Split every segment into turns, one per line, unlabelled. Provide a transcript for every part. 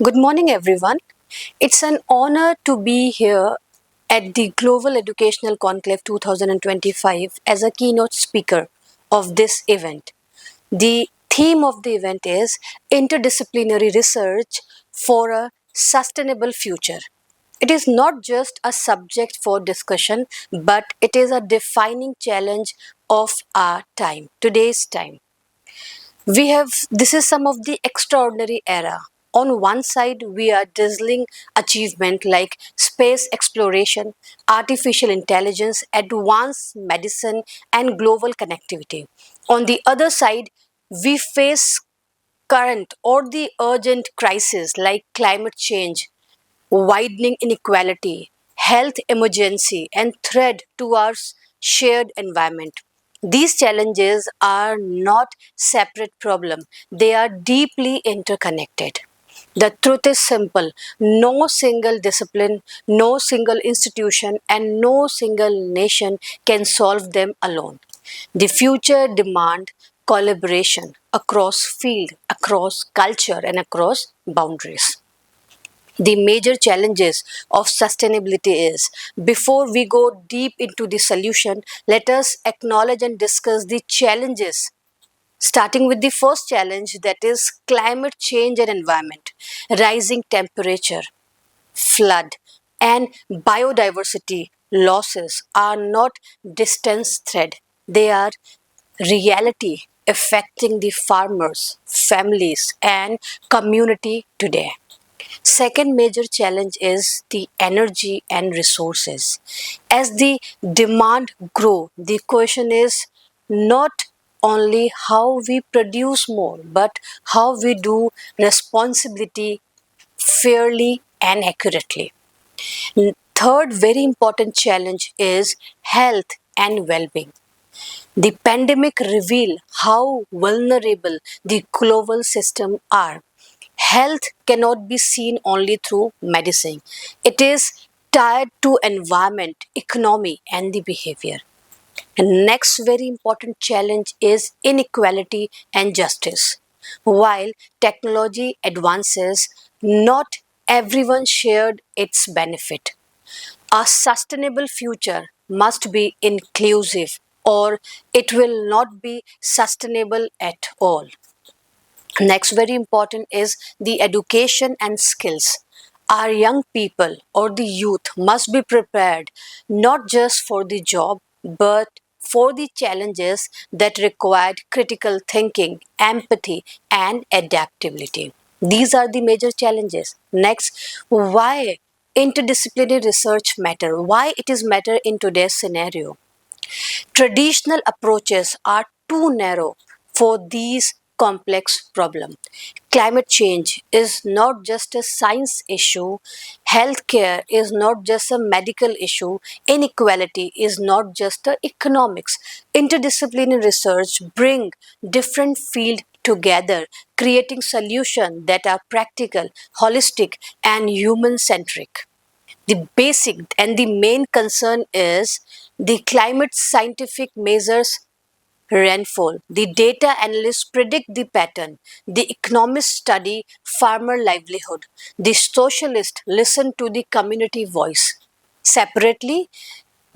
Good morning, everyone. It's an honor to be here at the Global Educational Conclave 2025 as a keynote speaker of this event. The theme of the event is Interdisciplinary Research for a Sustainable Future. It is not just a subject for discussion, but it is a defining challenge of our time, today's time. This is some of the extraordinary era. On one side, we are dazzling achievement like space exploration, artificial intelligence, advanced medicine, and global connectivity. On the other side, we face current or the urgent crises like climate change, widening inequality, health emergency, and threat to our shared environment. These challenges are not separate problems, they are deeply interconnected. The truth is simple: no single discipline, no single institution, and no single nation can solve them alone. The future demands collaboration across field, across culture, and across boundaries. The major challenges of sustainability is, before we go deep into the solution, let us acknowledge and discuss the challenges, starting with the first challenge, that is climate change and environment. Rising temperature, flood, and biodiversity losses are not distant threat, they are reality affecting the farmers, families, and community today. Second major challenge is the energy and resources. As the demand grow, the question is not only how we produce more, but how we do responsibility fairly and accurately. Third very important challenge is health and well-being. The pandemic revealed how vulnerable the global system are. Health cannot be seen only through medicine. It is tied to environment, economy, and the behavior. And next very important challenge is inequality and justice. While technology advances, not everyone shared its benefit. A sustainable future must be inclusive or it will not be sustainable at all. Next, very important is the education and skills. Our young people or the youth must be prepared not just for the job but for the challenges that required critical thinking, empathy, and adaptability. These are the major challenges. Next, why interdisciplinary research matter? Why it is matter in today's scenario? Traditional approaches are too narrow for these complex problems. Climate change is not just a science issue, healthcare is not just a medical issue, inequality is not just a economics. Interdisciplinary research bring different fields together, creating solutions that are practical, holistic, and human centric. The basic and the main concern is the climate scientific measures rainfall. The data analysts predict the pattern. The economists study farmer livelihood. The socialists listen to the community voice. Separately,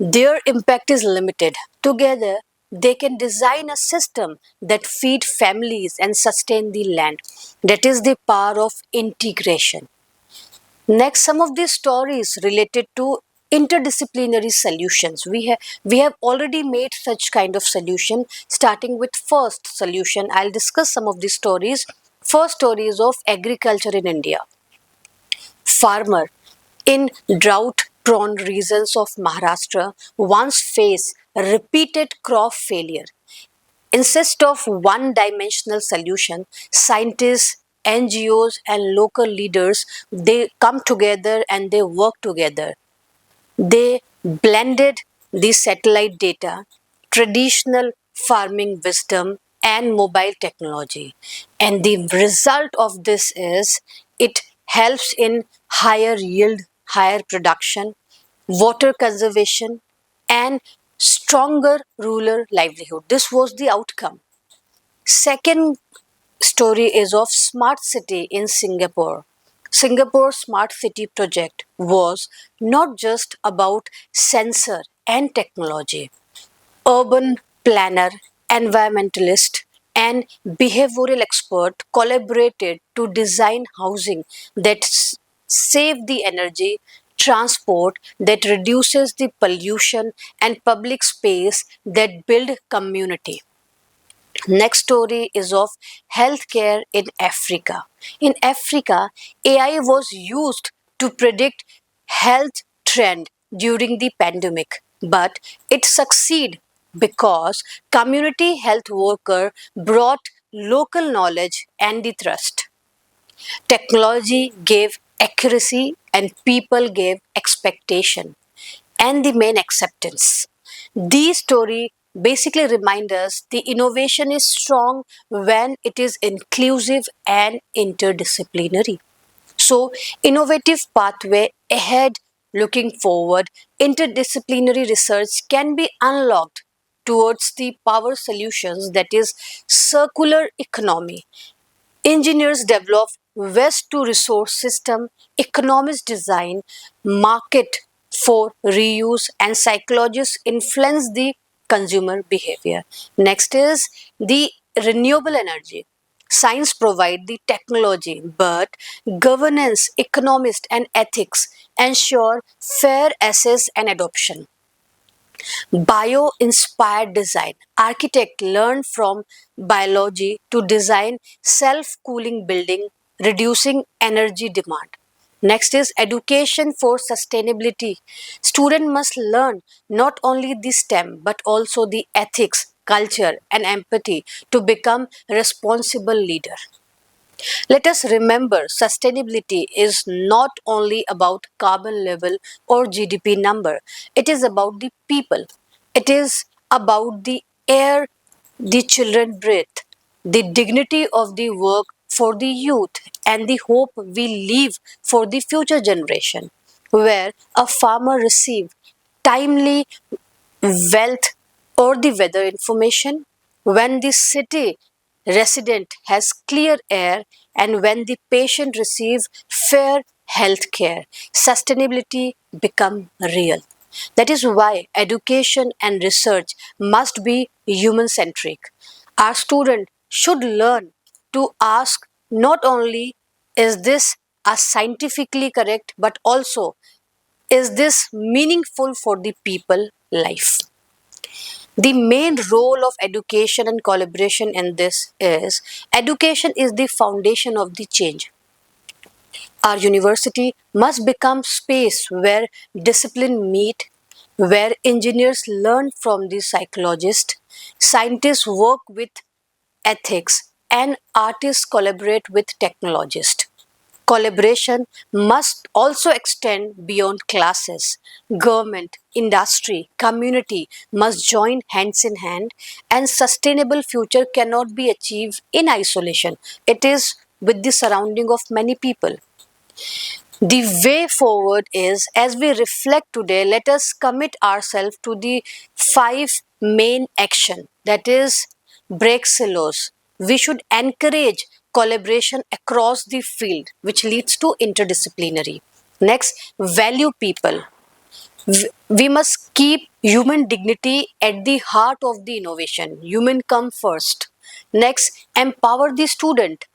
their impact is limited. Together, they can design a system that feed families and sustain the land. That is the power of integration. Next, some of these stories related to interdisciplinary solutions. We have already made such kind of solution. Starting with first solution, I'll discuss some of these stories. First story is of agriculture in India. Farmer in drought-prone regions of Maharashtra once faced repeated crop failure. Instead of one-dimensional solution, scientists, NGOs, and local leaders, they come together and they work together. They blended the satellite data, traditional farming wisdom, and mobile technology. And the result of this is it helps in higher yield, higher production, water conservation, and stronger rural livelihood. This was the outcome. Second story is of smart city in Singapore. Singapore Smart City project was not just about sensor and technology. Urban planner, environmentalist, and behavioral expert collaborated to design housing that save the energy, transport that reduces the pollution, and public space that build community. Next story is of healthcare in Africa. In Africa, AI was used to predict health trend during the pandemic, but it succeeded because community health worker brought local knowledge and the trust. Technology gave accuracy and people gave expectation and the main acceptance. These story basically remind us the innovation is strong when it is inclusive and interdisciplinary. So, innovative pathway ahead, looking forward, interdisciplinary research can be unlocked towards the power solutions, that is circular economy. Engineers develop waste to resource system, economists design market for reuse, and psychologists influence the consumer behavior. Next is the renewable energy. Science provide the technology, but governance, economists, and ethics ensure fair access and adoption. Bio inspired design. Architect learn from biology to design self cooling building, reducing energy demand. Next is education for sustainability. Student must learn not only the STEM but also the ethics, culture, and empathy to become responsible leader. Let us remember sustainability is not only about carbon level or GDP number, it is about the people. It is about the air the children breathe, the dignity of the work for the youth, and the hope we leave for the future generation. Where a farmer receives timely wealth or the weather information, when the city resident has clear air, and when the patient receives fair health care, sustainability become real. That is why education and research must be human centric. Our student should learn to ask not only is this a scientifically correct, but also is this meaningful for the people life. The main role of education and collaboration in this is education is the foundation of the change. Our university must become space where discipline meet, where engineers learn from the psychologist, scientists work with ethics, and artists collaborate with technologists. Collaboration must also extend beyond classes. Government, industry, community must join hands in hand, and sustainable future cannot be achieved in isolation. It is with the surrounding of many people. The way forward is, as we reflect today, let us commit ourselves to the five main action, that is break silos. We should encourage collaboration across the field, which leads to interdisciplinary. Next, value people. We must keep human dignity at the heart of the innovation. Human come first. Next, empower the student,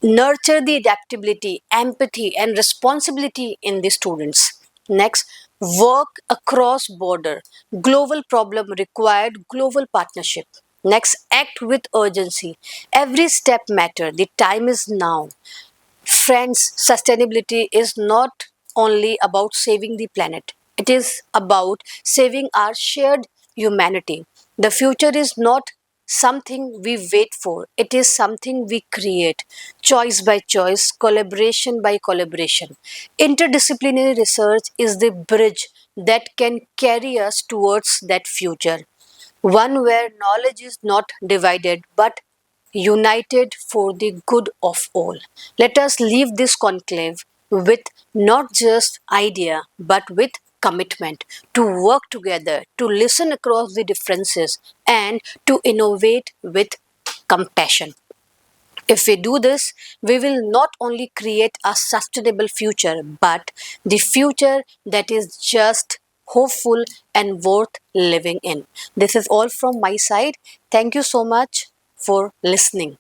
nurture the adaptability, empathy, and responsibility in the students. Next, work across border. Global problem required global partnership. Next, act with urgency. Every step matter. The time is now. Friends, sustainability is not only about saving the planet, it is about saving our shared humanity. The future is not something we wait for, it is something we create. Choice by choice, collaboration by collaboration. Interdisciplinary research is the bridge that can carry us towards that future, one where knowledge is not divided but united for the good of all. Let us leave this conclave with not just idea but with commitment to work together, to listen across the differences, and to innovate with compassion. If we do this, we will not only create a sustainable future, but the future that is just hopeful and worth living in. This is all from my side. Thank you so much for listening.